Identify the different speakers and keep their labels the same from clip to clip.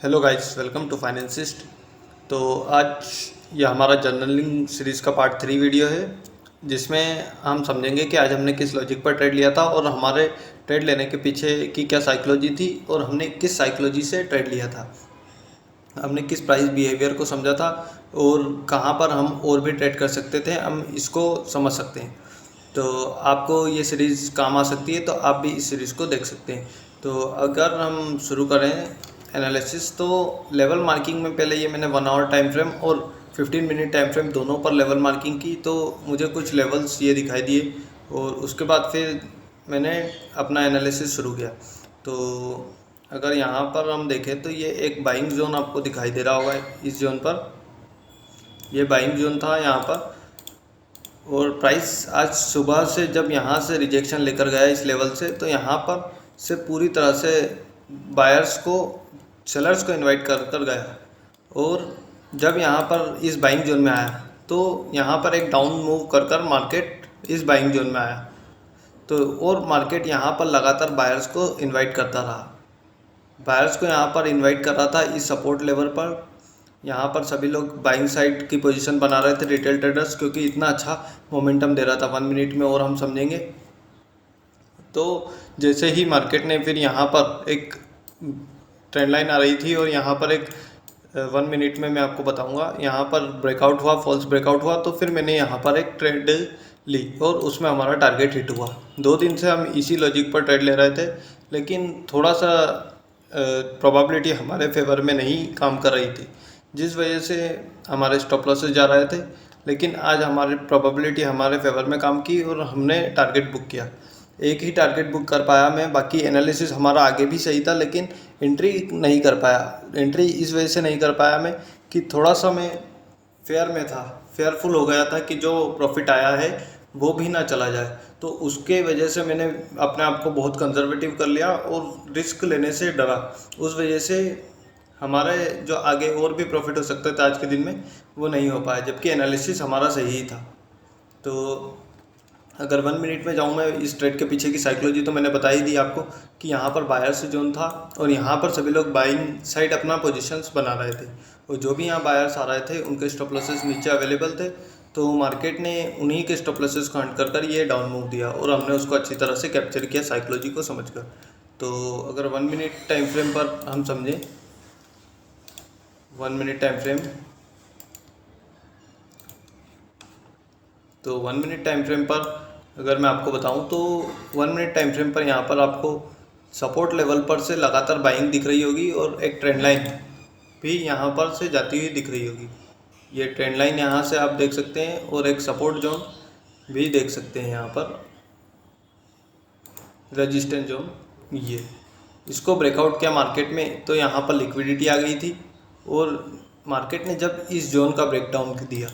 Speaker 1: Hello guys, welcome to Financist. तो आज ये हमारा जर्नलिंग सीरीज़ का पार्ट 3 वीडियो है, जिसमें हम समझेंगे कि आज हमने किस लॉजिक पर ट्रेड लिया था और हमारे ट्रेड लेने के पीछे की क्या साइकोलॉजी थी और हमने किस साइकोलॉजी से ट्रेड लिया था। हमने किस प्राइस बिहेवियर को समझा था और कहाँ पर हम और भी ट्रेड कर सकते थे, हम इसको समझ सकते हैं। तो आपको ये सीरीज़ काम आ सकती है, तो आप भी इस सीरीज़ को देख सकते हैं। तो अगर हम शुरू करें एनालिसिस, तो लेवल मार्किंग में पहले ये मैंने 1 आवर टाइम फ्रेम और 15 मिनट टाइम फ्रेम दोनों पर लेवल मार्किंग की, तो मुझे कुछ लेवल्स ये दिखाई दिए और उसके बाद फिर मैंने अपना एनालिसिस शुरू किया। तो अगर यहाँ पर हम देखें तो ये एक बाइंग जोन आपको दिखाई दे रहा होगा। इस जोन पर ये बाइंग जोन था यहाँ पर, और प्राइस आज सुबह से जब यहाँ से रिजेक्शन लेकर गया इस लेवल से, तो यहाँ पर से पूरी तरह से बायर्स को सेलर्स को इनवाइट कर कर गया। और जब यहाँ पर इस बाइंग जोन में आया तो यहाँ पर एक डाउन मूव कर कर मार्केट इस बाइंग जोन में आया। तो और मार्केट यहाँ पर लगातार बायर्स को इनवाइट करता रहा। बायर्स को यहाँ पर इनवाइट कर रहा था इस सपोर्ट लेवल पर। यहाँ पर सभी लोग बाइंग साइड की पोजीशन बना रहे थे, रिटेल ट्रेडर्स, क्योंकि इतना अच्छा मोमेंटम दे रहा था। 1 मिनट में और हम समझेंगे। तो जैसे ही मार्केट ने फिर यहाँ पर एक ट्रेंड लाइन आ रही थी और यहाँ पर एक 1 मिनट में मैं आपको बताऊंगा, यहाँ पर ब्रेकआउट हुआ, फॉल्स ब्रेकआउट हुआ, तो फिर मैंने यहाँ पर एक ट्रेड ली और उसमें हमारा टारगेट हिट हुआ। 2 दिन से हम इसी लॉजिक पर ट्रेड ले रहे थे, लेकिन थोड़ा सा प्रोबेबिलिटी हमारे फेवर में नहीं काम कर रही थी, जिस वजह से हमारे स्टॉप लॉसेस जा रहे थे। लेकिन आज हमारी प्रोबेबिलिटी हमारे फेवर में काम की और हमने टारगेट बुक किया। एक ही टारगेट बुक कर पाया मैं, बाकी एनालिसिस हमारा आगे भी सही था, लेकिन एंट्री नहीं कर पाया। एंट्री इस वजह से नहीं कर पाया मैं कि थोड़ा सा मैं फेयर में था, फेयरफुल हो गया था कि जो प्रॉफिट आया है वो भी ना चला जाए। तो उसके वजह से मैंने अपने आप को बहुत कंजर्वेटिव कर लिया और रिस्क लेने से डरा। उस वजह से हमारे जो आगे और भी प्रॉफिट हो सकता था आज के दिन में, वो नहीं हो पाया, जबकि एनालिसिस हमारा सही ही था। तो अगर 1 मिनट में जाऊँ मैं इस ट्रेड के पीछे की साइकोलॉजी, तो मैंने बता ही दी आपको कि यहाँ पर बायर्स जोन था और यहाँ पर सभी लोग बाइंग साइड अपना पोजीशंस बना रहे थे, और जो भी यहाँ बायर्स आ रहे थे उनके स्टॉप लॉसेस नीचे अवेलेबल थे। तो मार्केट ने उन्हीं के स्टॉप लॉसेस को हंट कर कर ये डाउन मूव दिया और हमने उसको अच्छी तरह से कैप्चर किया साइकोलॉजी को समझकर। तो अगर 1 मिनट टाइम फ्रेम पर हम समझें, 1 मिनट टाइम फ्रेम, तो 1 मिनट टाइम फ्रेम पर अगर मैं आपको बताऊं, तो 1 मिनट टाइम फ्रेम पर यहाँ पर आपको सपोर्ट लेवल पर से लगातार बाइंग दिख रही होगी और एक ट्रेंड लाइन भी यहाँ पर से जाती हुई दिख रही होगी। ये ट्रेंड लाइन यहाँ से आप देख सकते हैं और एक सपोर्ट जोन भी देख सकते हैं यहाँ पर, रेजिस्टेंस जोन। ये इसको ब्रेकआउट किया मार्केट में, तो यहाँ पर लिक्विडिटी आ गई थी और मार्केट ने जब इस जोन का ब्रेकडाउन दिया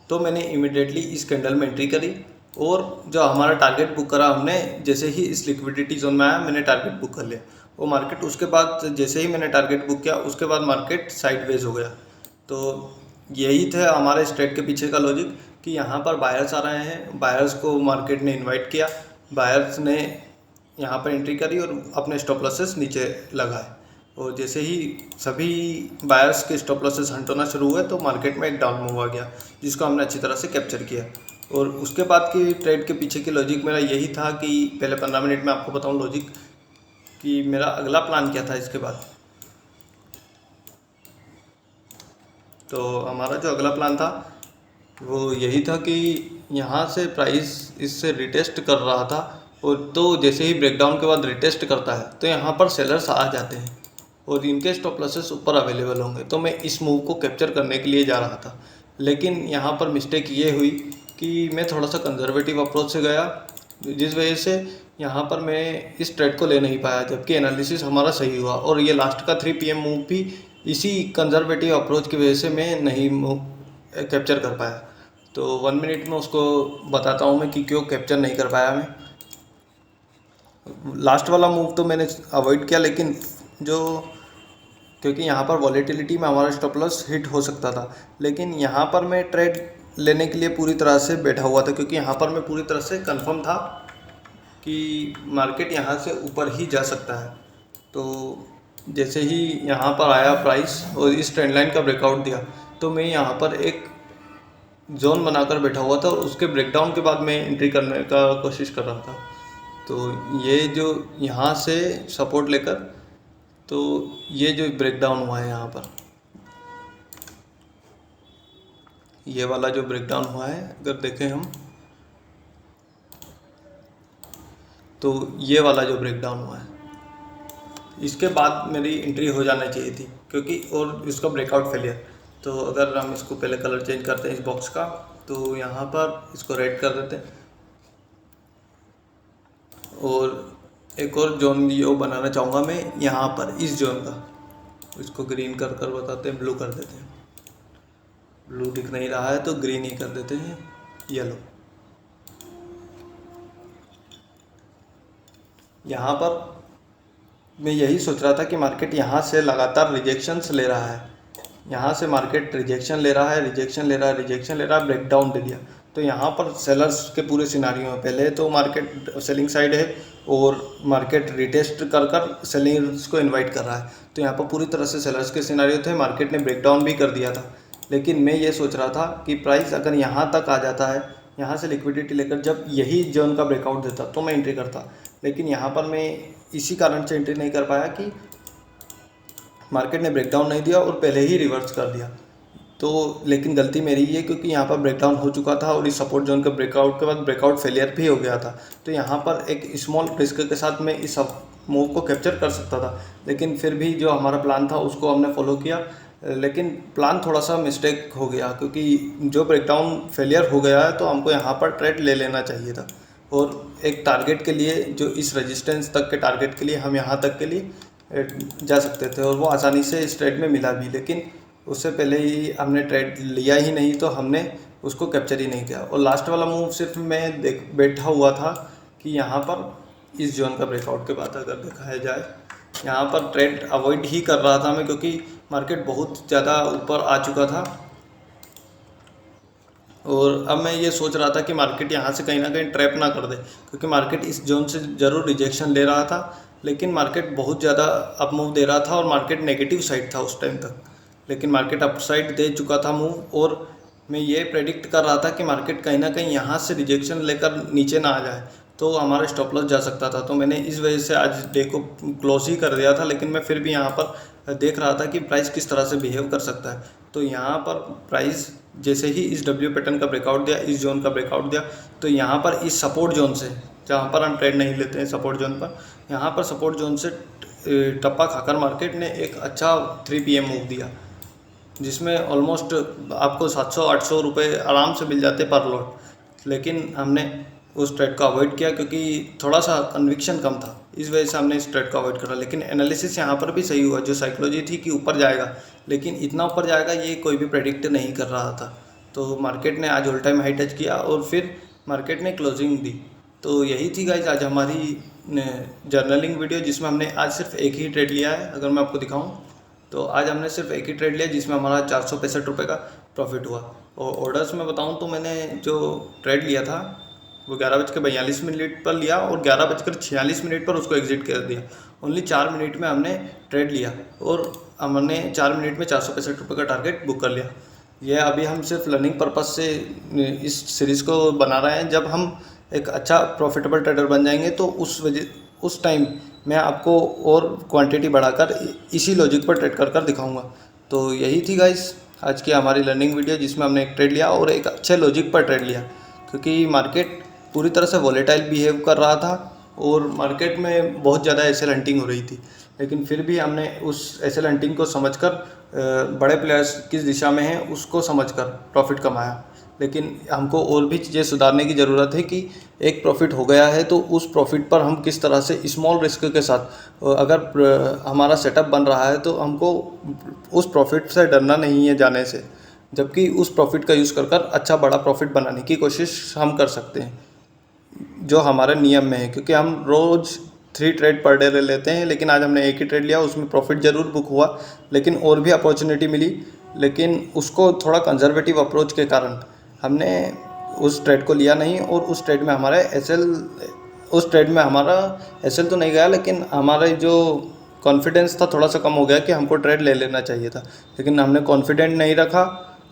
Speaker 1: तो मैंने इमिडिएटली इस कैंडल में एंट्री करी और जो हमारा टारगेट बुक करा हमने, जैसे ही इस लिक्विडिटी जोन में आया मैंने टारगेट बुक कर लिया। वो मार्केट उसके बाद जैसे ही मैंने टारगेट बुक किया उसके बाद मार्केट साइडवेज हो गया। तो यही थे हमारे इस ट्रेड के पीछे का लॉजिक कि यहाँ पर बायर्स आ रहे हैं, बायर्स को मार्केट ने इन्वाइट किया, बायर्स ने यहाँ पर एंट्री करी और अपने स्टॉप लॉसेस नीचे लगाए। और जैसे ही सभी बायर्स के स्टॉप लॉसेस हंट होना शुरू हुए तो मार्केट में एक डाउन मूव आ गया, जिसको हमने अच्छी तरह से कैप्चर किया। और उसके बाद की ट्रेड के पीछे की लॉजिक मेरा यही था कि पहले 15 मिनट में आपको बताऊं लॉजिक कि मेरा अगला प्लान क्या था इसके बाद। तो हमारा जो अगला प्लान था वो यही था कि यहाँ से प्राइस इससे रिटेस्ट कर रहा था, और तो जैसे ही ब्रेकडाउन के बाद रिटेस्ट करता है तो यहाँ पर सेलर्स आ जाते हैं और इनके स्टॉप लॉसेस ऊपर अवेलेबल होंगे। तो मैं इस मूव को कैप्चर करने के लिए जा रहा था, लेकिन यहाँ पर मिस्टेक ये हुई कि मैं थोड़ा सा कंजर्वेटिव अप्रोच से गया, जिस वजह से यहाँ पर मैं इस ट्रेड को ले नहीं पाया, जबकि एनालिसिस हमारा सही हुआ। और ये लास्ट का 3 PM मूव भी इसी कंजर्वेटिव अप्रोच की वजह से मैं नहीं कैप्चर कर पाया। तो 1 मिनट में उसको बताता हूँ मैं कि क्यों कैप्चर नहीं कर पाया मैं। लास्ट वाला मूव तो मैंने अवॉइड किया, लेकिन जो क्योंकि यहाँ पर वॉलेटिलिटी में हमारा स्टॉप लॉस हिट हो सकता था, लेकिन यहाँ पर मैं ट्रेड लेने के लिए पूरी तरह से बैठा हुआ था, क्योंकि यहाँ पर मैं पूरी तरह से कंफर्म था कि मार्केट यहाँ से ऊपर ही जा सकता है। तो जैसे ही यहाँ पर आया प्राइस और इस ट्रेंड लाइन का ब्रेकआउट दिया, तो मैं यहाँ पर एक जोन बनाकर बैठा हुआ था और उसके ब्रेकडाउन के बाद मैं एंट्री करने का कोशिश कर रहा था। तो ये जो यहाँ से सपोर्ट लेकर, तो ये जो ब्रेकडाउन हुआ है यहाँ पर, ये वाला जो ब्रेकडाउन हुआ है अगर देखें हम, तो ये वाला जो ब्रेकडाउन हुआ है, इसके बाद मेरी एंट्री हो जाना चाहिए थी, क्योंकि और इसका ब्रेकआउट फेलियर। तो अगर हम इसको पहले कलर चेंज करते हैं इस बॉक्स का, तो यहाँ पर इसको रेड कर देते हैं और एक और जोन यो बनाना चाहूँगा मैं यहाँ पर इस जोन का, इसको ग्रीन कर कर बताते हैं, ब्लू कर देते हैं। ब्लू दिख नहीं रहा है तो ग्रीन ही कर देते हैं, येलो। यहाँ पर मैं यही सोच रहा था कि मार्केट यहाँ से लगातार रिजेक्शंस ले रहा है, यहाँ से मार्केट रिजेक्शन ले रहा है, रिजेक्शन ले रहा है, रिजेक्शन ले रहा है, ब्रेकडाउन दे दिया। तो यहाँ पर सेलर्स के पूरे सिनारियो में पहले तो मार्केट सेलिंग साइड है और मार्केट रिटेस्ट कर कर सेलर्स को इनवाइट कर रहा है। तो यहाँ पर पूरी तरह से सेलर्स के सिनारियो थे, मार्केट ने ब्रेकडाउन भी कर दिया था। लेकिन मैं ये सोच रहा था कि प्राइस अगर यहाँ तक आ जाता है, यहाँ से लिक्विडिटी लेकर जब यही जोन का ब्रेकआउट देता तो मैं एंट्री करता। लेकिन यहाँ पर मैं इसी कारण से एंट्री नहीं कर पाया कि मार्केट ने ब्रेकडाउन नहीं दिया और पहले ही रिवर्स कर दिया। तो लेकिन गलती मेरी ही है, क्योंकि यहाँ पर ब्रेकडाउन हो चुका था और इस सपोर्ट जोन के ब्रेकआउट के बाद ब्रेकआउट फेलियर भी हो गया था। तो यहाँ पर एक स्मॉल रिस्क के साथ मैं इस मूव को कैप्चर कर सकता था, लेकिन फिर भी जो हमारा प्लान था उसको हमने फॉलो किया। लेकिन प्लान थोड़ा सा मिस्टेक हो गया, क्योंकि जो ब्रेकडाउन फेलियर हो गया है तो हमको यहाँ पर ट्रेड ले लेना चाहिए था और एक टारगेट के लिए, जो इस रेजिस्टेंस तक के टारगेट के लिए हम यहाँ तक के लिए जा सकते थे और वो आसानी से इस ट्रेड में मिला भी। लेकिन उससे पहले ही हमने ट्रेड लिया ही नहीं तो हमने उसको कैप्चर ही नहीं किया। और लास्ट वाला मूव सिर्फ मैं बैठा हुआ था कि यहाँ पर इस जोन का ब्रेकआउट के बाद अगर दिखाया जाए, यहाँ पर ट्रेड अवॉइड ही कर रहा था मैं, क्योंकि मार्केट बहुत ज़्यादा ऊपर आ चुका था और अब मैं ये सोच रहा था कि मार्केट यहाँ से कहीं ना कहीं ट्रैप ना कर दे, क्योंकि मार्केट इस जोन से ज़रूर रिजेक्शन ले रहा था, लेकिन मार्केट बहुत ज़्यादा अप मूव दे रहा था और मार्केट नेगेटिव साइड था उस टाइम तक। लेकिन मार्केट अप साइड दे चुका था मूव, और मैं ये प्रेडिक्ट कर रहा था कि मार्केट कहीं ना कहीं यहाँ से रिजेक्शन लेकर नीचे ना आ जाए तो हमारा स्टॉप लॉस जा सकता था। तो मैंने इस वजह से आज डे को क्लोज ही कर दिया था, लेकिन मैं फिर भी यहाँ पर देख रहा था कि प्राइस किस तरह से बिहेव कर सकता है। तो यहाँ पर प्राइस जैसे ही इस डब्ल्यू पैटर्न का ब्रेकआउट दिया, इस जोन का ब्रेकआउट दिया, तो यहाँ पर इस सपोर्ट जोन से, जहाँ पर हम ट्रेड नहीं लेते हैं सपोर्ट जोन पर, यहाँ पर सपोर्ट जोन से टप्पा खाकर मार्केट ने एक अच्छा 3 PM मूव दिया, जिसमें ऑलमोस्ट आपको 700-800 रुपये आराम से मिल जाते पर लॉट। लेकिन हमने उस ट्रेड को अवॉइड किया क्योंकि थोड़ा सा कन्विक्शन कम था, इस वजह से हमने इस ट्रेड को अवॉइड करा। लेकिन एनालिसिस यहाँ पर भी सही हुआ, जो साइकोलॉजी थी कि ऊपर जाएगा, लेकिन इतना ऊपर जाएगा ये कोई भी प्रेडिक्ट नहीं कर रहा था। तो मार्केट ने आज ऑल टाइम हाई टच किया और फिर मार्केट ने क्लोजिंग दी। तो यही थी गाइज आज हमारी जर्नलिंग वीडियो, जिसमें हमने आज सिर्फ एक ही ट्रेड लिया है। अगर मैं आपको दिखाऊँ तो आज हमने सिर्फ एक ही ट्रेड लिया, जिसमें हमारा 465 रुपये का प्रॉफिट हुआ। और ऑर्डर्स में बताऊं तो मैंने जो ट्रेड लिया था वो 11:42 पर लिया और 11:46 पर उसको एग्जिट कर दिया। ओनली 4 मिनट में हमने ट्रेड लिया और हमने 4 मिनट में 465 रुपये का टारगेट बुक कर लिया। यह अभी हम सिर्फ लर्निंग पर्पज़ से इस सीरीज़ को बना रहे हैं। जब हम एक अच्छा प्रॉफिटेबल ट्रेडर बन जाएंगे तो उस टाइम मैं आपको और क्वांटिटी बढ़ाकर इसी लॉजिक पर ट्रेड कर दिखाऊंगा। तो यही थी गाइस आज की हमारी लर्निंग वीडियो, जिसमें हमने एक ट्रेड लिया और एक अच्छे लॉजिक पर ट्रेड लिया, क्योंकि मार्केट पूरी तरह से वॉलेटाइल बिहेव कर रहा था और मार्केट में बहुत ज़्यादा एसएल हंटिंग हो रही थी। लेकिन फिर भी हमने उस एसएल हंटिंग को समझकर बड़े प्लेयर्स किस दिशा में हैं उसको समझकर प्रॉफिट कमाया। लेकिन हमको और भी चीज़ें सुधारने की ज़रूरत है कि एक प्रॉफिट हो गया है तो उस प्रॉफिट पर हम किस तरह से स्मॉल रिस्क के साथ, अगर हमारा सेटअप बन रहा है तो हमको उस प्रॉफिट से डरना नहीं है जाने से, जबकि उस प्रॉफिट का यूज़ कर अच्छा बड़ा प्रॉफिट बनाने की कोशिश हम कर सकते हैं, जो हमारे नियम में है। क्योंकि हम रोज़ 3 ट्रेड पर डे ले लेते हैं, लेकिन आज हमने एक ही ट्रेड लिया, उसमें प्रॉफिट ज़रूर बुक हुआ, लेकिन और भी अपॉर्चुनिटी मिली, लेकिन उसको थोड़ा कंजर्वेटिव अप्रोच के कारण हमने उस ट्रेड को लिया नहीं और उस ट्रेड में हमारा एसएल तो नहीं गया, लेकिन हमारे जो कॉन्फिडेंस था थोड़ा सा कम हो गया कि हमको ट्रेड ले लेना चाहिए था, लेकिन हमने कॉन्फिडेंट नहीं रखा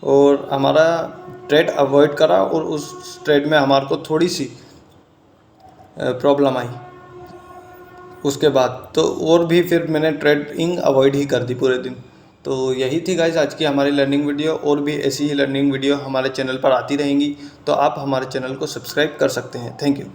Speaker 1: और हमारा ट्रेड अवॉइड करा और उस ट्रेड में हमारे को थोड़ी सी प्रॉब्लम आई उसके बाद। तो और भी फिर मैंने ट्रेडिंग अवॉइड ही कर दी पूरे दिन। तो यही थी गाइस आज की हमारी लर्निंग वीडियो। और भी ऐसी ही लर्निंग वीडियो हमारे चैनल पर आती रहेंगी, तो आप हमारे चैनल को सब्सक्राइब कर सकते हैं। Thank you.